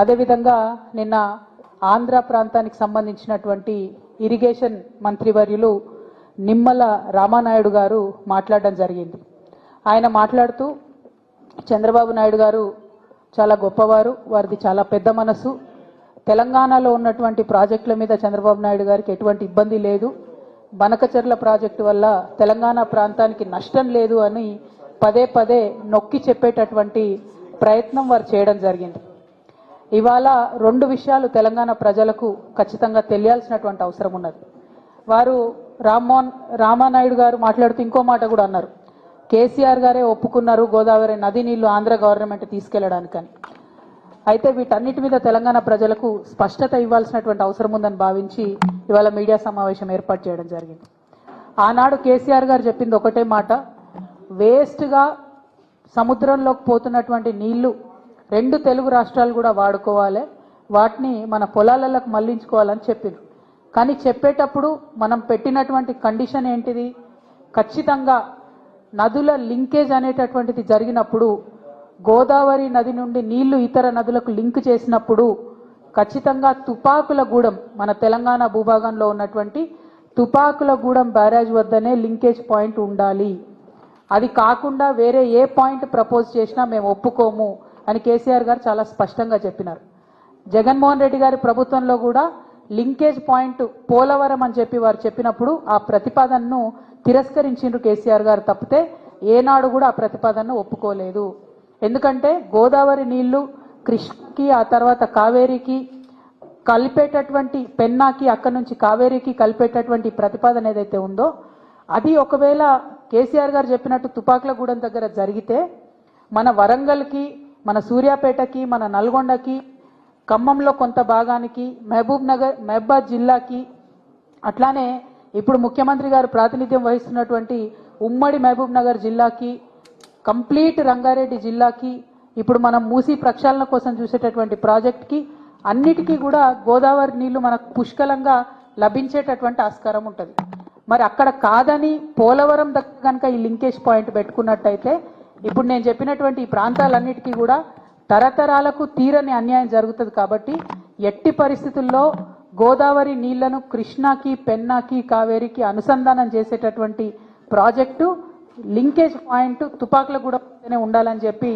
అదేవిధంగా నిన్న ఆంధ్ర ప్రాంతానికి సంబంధించినటువంటి ఇరిగేషన్ మంత్రివర్యులు నిమ్మల రామానాయుడు గారు మాట్లాడడం జరిగింది. ఆయన మాట్లాడుతూ చంద్రబాబు నాయుడు గారు చాలా గొప్పవారు, వారిది చాలా పెద్ద మనసు, తెలంగాణలో ఉన్నటువంటి ప్రాజెక్టుల మీద చంద్రబాబు నాయుడు గారికి ఎటువంటి ఇబ్బంది లేదు, బనకచెర్ల ప్రాజెక్టు వల్ల తెలంగాణ ప్రాంతానికి నష్టం లేదు అని పదే పదే నొక్కి చెప్పేటటువంటి ప్రయత్నం వారు చేయడం జరిగింది. ఇవాళ రెండు విషయాలు తెలంగాణ ప్రజలకు ఖచ్చితంగా తెలియాల్సినటువంటి అవసరం ఉన్నది. వారు రామానాయుడు గారు మాట్లాడుతూ ఇంకో మాట కూడా అన్నారు, కేసీఆర్ గారే ఒప్పుకున్నారు గోదావరి నది నీళ్లు ఆంధ్ర గవర్నమెంట్ తీసుకెళ్లడానికని. అయితే వీటన్నిటి మీద తెలంగాణ ప్రజలకు స్పష్టత ఇవ్వాల్సినటువంటి అవసరం ఉందని భావించి ఇవాళ మీడియా సమావేశం ఏర్పాటు చేయడం జరిగింది. ఆనాడు కేసీఆర్ గారు చెప్పింది ఒకటే మాట, వేస్ట్గా సముద్రంలోకి పోతున్నటువంటి నీళ్లు రెండు తెలుగు రాష్ట్రాలు కూడా వాడుకోవాలి, వాటిని మన పొలాలకు మళ్లించుకోవాలని చెప్పింది. కానీ చెప్పేటప్పుడు మనం పెట్టినటువంటి కండిషన్ ఏంటిది, ఖచ్చితంగా నదుల లింకేజ్ అనేటటువంటిది జరిగినప్పుడు గోదావరి నది నుండి నీళ్లు ఇతర నదులకు లింక్ చేసినప్పుడు ఖచ్చితంగా తుపాకులగూడెం మన తెలంగాణ భూభాగంలో ఉన్నటువంటి తుపాకులగూడెం బ్యారేజ్ వద్దనే లింకేజ్ పాయింట్ ఉండాలి, అది కాకుండా వేరే ఏ పాయింట్ ప్రపోజ్ చేసినా మేము ఒప్పుకోము అని కేసీఆర్ గారు చాలా స్పష్టంగా చెప్పినారు. జగన్మోహన్ రెడ్డి గారి ప్రభుత్వంలో కూడా లింకేజ్ పాయింట్ పోలవరం అని చెప్పి వారు చెప్పినప్పుడు ఆ ప్రతిపాదనను తిరస్కరించిండ్రు కేసీఆర్ గారు తప్పితే ఏనాడు కూడా ఆ ప్రతిపాదనను ఒప్పుకోలేదు. ఎందుకంటే గోదావరి నీళ్లు కృష్ణకి ఆ తర్వాత కావేరికి కలిపేటటువంటి పెన్నాకి అక్కడి నుంచి కావేరికి కలిపేటటువంటి ప్రతిపాదన ఏదైతే ఉందో అది ఒకవేళ కేసీఆర్ గారు చెప్పినట్టు తుపాకులగూడెం దగ్గర జరిగితే మన వరంగల్కి, మన సూర్యాపేటకి, మన నల్గొండకి, ఖమ్మంలో కొంత భాగానికి, మహబూబాద్ జిల్లాకి, అట్లానే ఇప్పుడు ముఖ్యమంత్రి గారు ప్రాతినిధ్యం వహిస్తున్నటువంటి ఉమ్మడి మహబూబ్ నగర్ జిల్లాకి, కంప్లీట్ రంగారెడ్డి జిల్లాకి, ఇప్పుడు మనం మూసీ ప్రక్షాళన కోసం చూసేటటువంటి ప్రాజెక్ట్కి అన్నిటికీ కూడా గోదావరి నీళ్లు మనకు పుష్కలంగా లభించేటటువంటి ఆస్కారం ఉంటుంది. మరి అక్కడ కాదని పోలవరం దగ్గర కనుక ఈ లింకేజ్ పాయింట్ పెట్టుకున్నట్టయితే ఇప్పుడు నేను చెప్పినటువంటి ఈ ప్రాంతాలన్నిటికీ కూడా తరతరాలకు తీరని అన్యాయం జరుగుతుంది. కాబట్టి ఎట్టి పరిస్థితుల్లో గోదావరి నీళ్లను కృష్ణాకి, పెన్నాకి, కావేరికి అనుసంధానం చేసేటటువంటి ప్రాజెక్టు లింకేజ్ పాయింట్ తుపాకులగూడెంలోనే ఉండాలని చెప్పి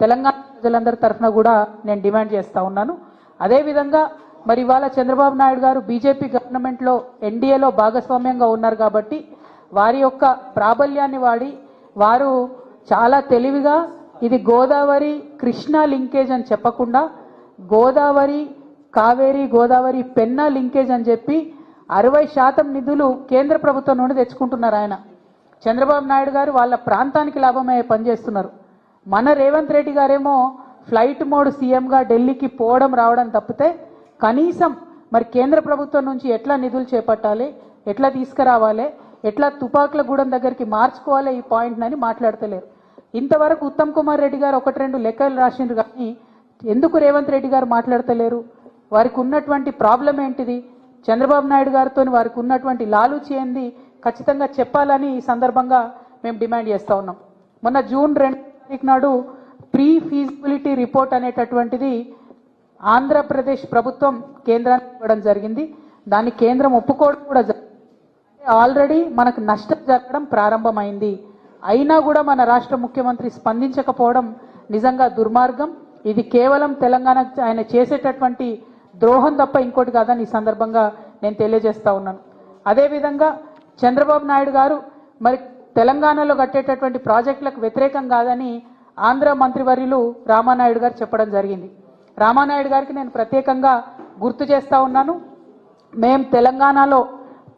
తెలంగాణ ప్రజలందరి తరఫున కూడా నేను డిమాండ్ చేస్తా ఉన్నాను. అదేవిధంగా మరి ఇవాళ చంద్రబాబు నాయుడు గారు బీజేపీ గవర్నమెంట్లో ఎన్డీఏలో భాగస్వామ్యంగా ఉన్నారు కాబట్టి వారి యొక్క ప్రాబల్యాన్ని వాడి వారు చాలా తెలివిగా ఇది గోదావరి కృష్ణా లింకేజ్ అని చెప్పకుండా గోదావరి కావేరి, గోదావరి పెన్నా లింకేజ్ అని చెప్పి 60% నిధులు కేంద్ర ప్రభుత్వం నుండి తెచ్చుకుంటున్నారు. ఆయన చంద్రబాబు నాయుడు గారు వాళ్ళ ప్రాంతానికి లాభమయ్యే పనిచేస్తున్నారు. మన రేవంత్ రెడ్డి గారేమో ఫ్లైట్ మోడ్ సీఎంగా ఢిల్లీకి పోవడం రావడం తప్పితే కనీసం మరి కేంద్ర ప్రభుత్వం నుంచి ఎట్లా నిధులు చేపట్టాలి, ఎట్లా తీసుకురావాలి, ఎట్లా తుపాకులగూడెం దగ్గరికి మార్చుకోవాలి ఈ పాయింట్ అని మాట్లాడతలేరు. ఇంతవరకు ఉత్తమ్ కుమార్ రెడ్డి గారు 1-2 లెక్కలు రాసిండ్రు కానీ ఎందుకు రేవంత్ రెడ్డి గారు మాట్లాడతలేరు? వారికి ఉన్నటువంటి ప్రాబ్లం ఏంటిది, చంద్రబాబు నాయుడు గారితో వారికి ఉన్నటువంటి లాలూచి ఏంది ఖచ్చితంగా చెప్పాలని ఈ సందర్భంగా మేము డిమాండ్ చేస్తూ ఉన్నాం. మొన్న జూన్ 2 నాడు ప్రీ ఫీజిబిలిటీ రిపోర్ట్ అనేటటువంటిది ఆంధ్రప్రదేశ్ ప్రభుత్వం కేంద్రానికి ఇవ్వడం జరిగింది. దాన్ని కేంద్రం ఒప్పుకోవడం కూడా జరిగింది. ఆల్రెడీ మనకు నష్టం జరగడం ప్రారంభమైంది. అయినా కూడా మన రాష్ట్ర ముఖ్యమంత్రి స్పందించకపోవడం నిజంగా దుర్మార్గం. ఇది కేవలం తెలంగాణ ఆయన చేసేటటువంటి ద్రోహం తప్ప ఇంకోటి కాదని ఈ సందర్భంగా నేను తెలియజేస్తా ఉన్నాను. అదేవిధంగా చంద్రబాబు నాయుడు గారు మరి తెలంగాణలో కట్టేటటువంటి ప్రాజెక్టులకు వ్యతిరేకం కాదని ఆంధ్ర మంత్రివర్యులు రామానాయుడు గారు చెప్పడం జరిగింది. రామానాయుడు గారికి నేను ప్రత్యేకంగా గుర్తు చేస్తా ఉన్నాను, మేము తెలంగాణలో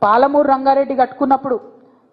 పాలమూరు రంగారెడ్డి కట్టుకున్నప్పుడు,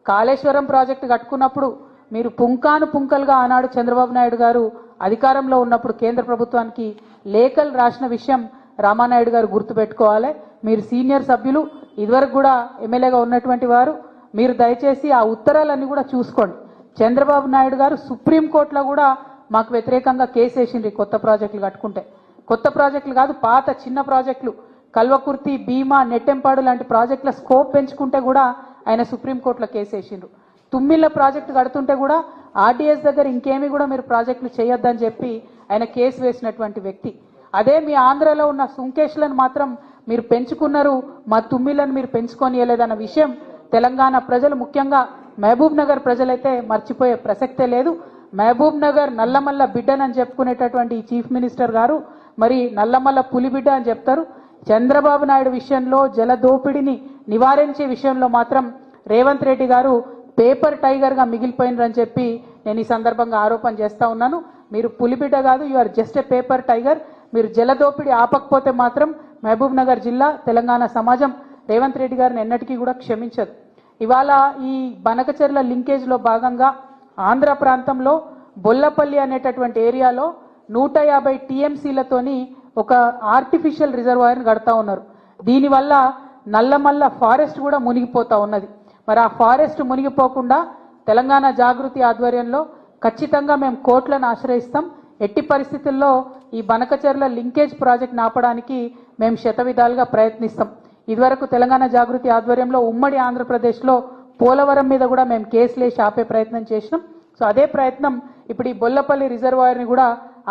కాళేశ్వరం ప్రాజెక్టు కట్టుకున్నప్పుడు మీరు పుంకానుపుంకలుగా ఆనాడు చంద్రబాబు నాయుడు గారు అధికారంలో ఉన్నప్పుడు కేంద్ర ప్రభుత్వానికి లేఖలు రాసిన విషయం రామానాయుడు గారు గుర్తుపెట్టుకోవాలి. మీరు సీనియర్ సభ్యులు, ఇదివరకు కూడా ఎమ్మెల్యేగా ఉన్నటువంటి వారు, మీరు దయచేసి ఆ ఉత్తరాలన్నీ కూడా చూసుకోండి. చంద్రబాబు నాయుడు గారు సుప్రీంకోర్టులో కూడా మాకు వ్యతిరేకంగా కేసు వేసిండ్రు కొత్త ప్రాజెక్టులు కట్టుకుంటే. కొత్త ప్రాజెక్టులు కాదు, పాత చిన్న ప్రాజెక్టులు కల్వకుర్తి, భీమా, నెట్టెంపాడు లాంటి ప్రాజెక్టుల స్కోప్ పెంచుకుంటే కూడా ఆయన సుప్రీంకోర్టులో కేసు వేసిండ్రు. తుమ్మిళ్ళ ప్రాజెక్టు కడుతుంటే కూడా ఆర్డీఎస్ దగ్గర ఇంకేమీ కూడా మీరు ప్రాజెక్టులు చేయొద్దని చెప్పి ఆయన కేసు వేసినటువంటి వ్యక్తి. అదే మీ ఆంధ్రలో ఉన్న సుంకేష్లను మాత్రం మీరు పెంచుకున్నారు, మా తుమ్మిలను మీరు పెంచుకోనియలేదన్న విషయం తెలంగాణ ప్రజలు, ముఖ్యంగా మహబూబ్ నగర్ ప్రజలైతే మర్చిపోయే ప్రసక్తే లేదు. మహబూబ్ నగర్ నల్లమల్ల బిడ్డనని చెప్పుకునేటటువంటి ఈ చీఫ్ మినిస్టర్ గారు మరి నల్లమల్ల పులిబిడ్డ అని చెప్తారు. చంద్రబాబు నాయుడు విషయంలో, జల దోపిడిని నివారించే విషయంలో మాత్రం రేవంత్ రెడ్డి గారు పేపర్ టైగర్గా మిగిలిపోయినరని చెప్పి నేను ఈ సందర్భంగా ఆరోపణ చేస్తా ఉన్నాను. మీరు పులిబిడ్డ కాదు, you are just a paper tiger. మీరు జల దోపిడి ఆపకపోతే మాత్రం మహబూబ్ నగర్ జిల్లా, తెలంగాణ సమాజం రేవంత్ రెడ్డి గారిని ఎన్నటికీ కూడా క్షమించదు. ఇవాళ ఈ బనకచెర్ల లింకేజ్లో భాగంగా ఆంధ్ర ప్రాంతంలో బొల్లపల్లి అనేటటువంటి ఏరియాలో 150 టీఎంసీలతోని ఒక ఆర్టిఫిషియల్ రిజర్వాయర్ని కడతా ఉన్నారు. దీనివల్ల నల్లమల్ల ఫారెస్ట్ కూడా మునిగిపోతా ఉన్నది. మరి ఆ ఫారెస్ట్ మునిగిపోకుండా తెలంగాణ జాగృతి ఆధ్వర్యంలో ఖచ్చితంగా మేము కోర్టులను ఆశ్రయిస్తాం. ఎట్టి పరిస్థితుల్లో ఈ బనకచెర్ల లింకేజ్ ప్రాజెక్ట్ ఆపడానికి మేము శతవిధాలుగా ప్రయత్నిస్తాం. ఇదివరకు తెలంగాణ జాగృతి ఆధ్వర్యంలో ఉమ్మడి ఆంధ్రప్రదేశ్లో పోలవరం మీద కూడా మేము కేసులు వేసి ఆపే ప్రయత్నం చేసినాం. సో అదే ప్రయత్నం ఇప్పుడు ఈ బొల్లపల్లి రిజర్వాయర్ని కూడా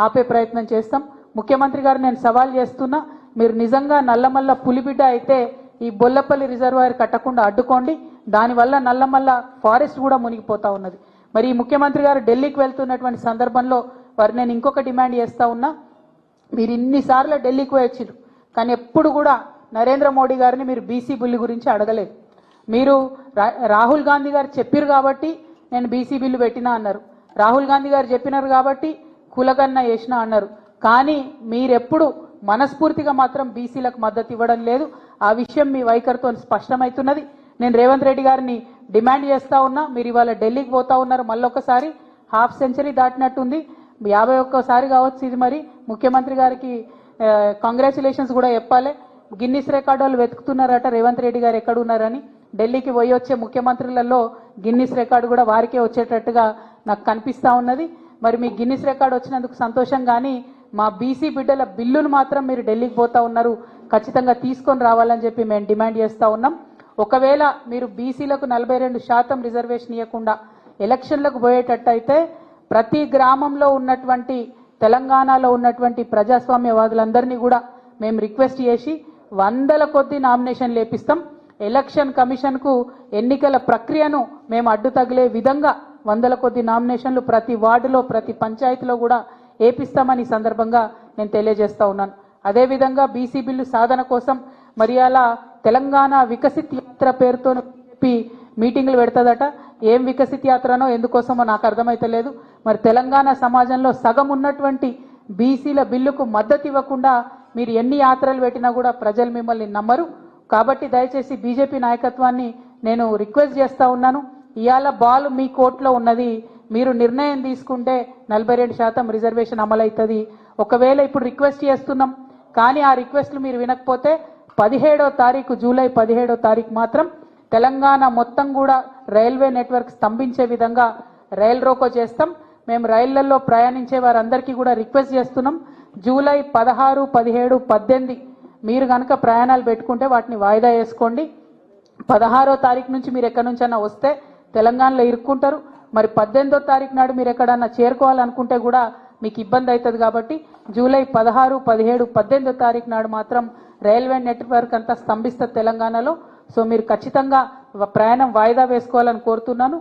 ఆపే ప్రయత్నం చేస్తాం. ముఖ్యమంత్రి గారు నేను సవాల్ చేస్తున్నా, మీరు నిజంగా నల్లమల్ల పులిబిడ్డ అయితే ఈ బొల్లపల్లి రిజర్వాయర్ కట్టకుండా అడ్డుకోండి. దానివల్ల నల్లమల్ల ఫారెస్ట్ కూడా మునిగిపోతా ఉన్నది. మరి ఈ ముఖ్యమంత్రి గారు ఢిల్లీకి వెళ్తున్నటువంటి సందర్భంలో వారు నేను ఇంకొక డిమాండ్ చేస్తా ఉన్నా, మీరు ఇన్నిసార్లు ఢిల్లీకి పోయొచ్చారు కానీ ఎప్పుడు కూడా నరేంద్ర మోడీ గారిని మీరు బీసీ బిల్లు గురించి అడగలేదు. మీరు రాహుల్ గాంధీ గారు చెప్పారు కాబట్టి నేను బీసీ బిల్లు పెట్టినా అన్నారు, రాహుల్ గాంధీ గారు చెప్పినారు కాబట్టి కులగన్న చేసినా అన్నారు. కానీ మీరెప్పుడు మనస్ఫూర్తిగా మాత్రం బీసీలకు మద్దతు ఇవ్వడం లేదు. ఆ విషయం మీ వైఖరితో స్పష్టమవుతున్నది. నేను రేవంత్ రెడ్డి గారిని డిమాండ్ చేస్తా ఉన్నా, మీరు ఇవాళ ఢిల్లీకి పోతా ఉన్నారు, మళ్ళొకసారి హాఫ్ సెంచరీ దాటినట్టుంది, 51సారి కావచ్చు ఇది. మరి ముఖ్యమంత్రి గారికి కంగ్రాచులేషన్స్ కూడా చెప్పాలి. గిన్నిస్ రికార్డు వాళ్ళు వెతుకుతున్నారట రేవంత్ రెడ్డి గారు ఎక్కడ ఉన్నారని. ఢిల్లీకి పోయి వచ్చే ముఖ్యమంత్రులలో గిన్నిస్ రికార్డు కూడా వారికే వచ్చేటట్టుగా నాకు కనిపిస్తూ ఉన్నది. మరి మీ గిన్నిస్ రికార్డు వచ్చినందుకు సంతోషం, కానీ మా బీసీ బిడ్డల బిల్లును మాత్రం మీరు ఢిల్లీకి పోతా ఉన్నారు, ఖచ్చితంగా తీసుకొని రావాలని చెప్పి మేము డిమాండ్ చేస్తూ ఉన్నాం. ఒకవేళ మీరు బీసీలకు 42% రిజర్వేషన్ ఇవ్వకుండా ఎలక్షన్లకు పోయేటట్టయితే ప్రతి గ్రామంలో ఉన్నటువంటి తెలంగాణలో ఉన్నటువంటి ప్రజాస్వామ్యవాదులందరినీ కూడా మేము రిక్వెస్ట్ చేసి 100ల కొద్దీ నామినేషన్ లేపిస్తాం. ఎలక్షన్ కమిషన్కు ఎన్నికల ప్రక్రియను మేము అడ్డు తగిలే విధంగా 100ల కొద్దీ నామినేషన్లు ప్రతి వార్డులో, ప్రతి పంచాయతీలో కూడా ఏపిస్తామని ఈ సందర్భంగా నేను తెలియజేస్తా ఉన్నాను. అదేవిధంగా బీసీ బిల్లు సాధన కోసం మరి అలా తెలంగాణ వికసిత్ యాత్ర పేరుతో చెప్పి మీటింగ్లు పెడతదట. ఏం వికసిత్ యాత్రనో ఎందుకోసమో నాకు అర్థమైతలేదు. మరి తెలంగాణ సమాజంలో సగం ఉన్నటువంటి బీసీల బిల్లుకు మద్దతు ఇవ్వకుండా మీరు ఎన్ని యాత్రలు పెట్టినా కూడా ప్రజలు మిమ్మల్ని నమ్మరు. కాబట్టి దయచేసి బీజేపీ నాయకత్వాన్ని నేను రిక్వెస్ట్ చేస్తా ఉన్నాను, ఇవాళ బాల్ మీ కోర్టులో ఉన్నది, మీరు నిర్ణయం తీసుకుంటే 42% రిజర్వేషన్ అమలవుతుంది. ఒకవేళ ఇప్పుడు రిక్వెస్ట్ చేస్తున్నాం కానీ ఆ రిక్వెస్ట్లు మీరు వినకపోతే 17వ తారీఖు, జూలై 17వ తారీఖు మాత్రం తెలంగాణ మొత్తం కూడా రైల్వే నెట్వర్క్ స్తంభించే విధంగా రైల్ రోకో చేస్తాం. మేము రైళ్లలో ప్రయాణించే వారందరికీ కూడా రిక్వెస్ట్ చేస్తున్నాం, జూలై 16, 17, 18 మీరు కనుక ప్రయాణాలు పెట్టుకుంటే వాటిని వాయిదా వేసుకోండి. 16వ తారీఖు నుంచి మీరు ఎక్కడి నుంచైనా వస్తే తెలంగాణలో ఇరుక్కుంటారు. మరి 18వ తారీఖు నాడు మీరు ఎక్కడన్నా చేరుకోవాలనుకుంటే కూడా మీకు ఇబ్బంది అవుతుంది. కాబట్టి జూలై 16, 17, 18వ తారీఖు నాడు మాత్రం రైల్వే నెట్వర్క్ అంతా స్తంభిస్తుంది తెలంగాణలో. సో మీరు ఖచ్చితంగా ప్రయాణం వాయిదా వేసుకోవాలని కోరుతున్నాను.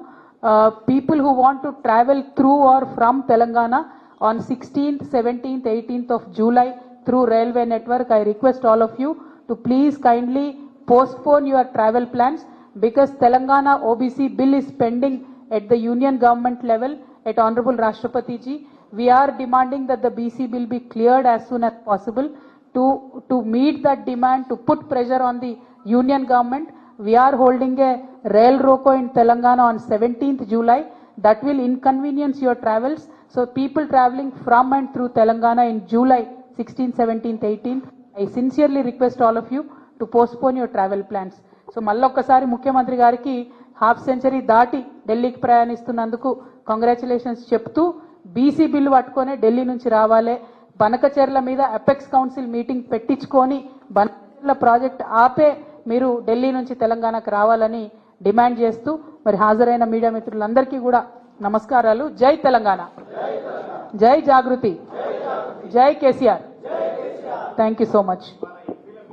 People who want to travel through or from Telangana on 16th, 17th, 18th of July through railway network, I request all of you to please kindly postpone your travel plans because Telangana OBC bill is pending at the union government level at Honorable Rashtrapati ji. We are demanding that the BC bill be cleared as soon as possible. To meet that demand, to put pressure on the union government, we are holding a rail roko in Telangana on 17th July. That will inconvenience your travels. So people traveling from and through Telangana in July 16th, 17th, 18th, I sincerely request all of you to postpone your travel plans. So మళ్ళొక్కసారి ముఖ్యమంత్రి గారికి half century దాటి ఢిల్లీకి ప్రయాణిస్తున్నందుకు congratulations చెప్తూ BC bill పట్టుకొని ఢిల్లీ నుంచి రావాలి. బనకచెర్ల మీద అపెక్స్ కౌన్సిల్ మీటింగ్ పెట్టించుకొని బనకచెర్ల ప్రాజెక్ట్ ఆపే మీరు ఢిల్లీ నుంచి తెలంగాణకు రావాలని డిమాండ్ చేస్తూ మరి హాజరైన మీడియా మిత్రులందరికీ కూడా నమస్కారాలు. జై తెలంగాణ, జై జాగృతి, జై KCR. Thank you so much.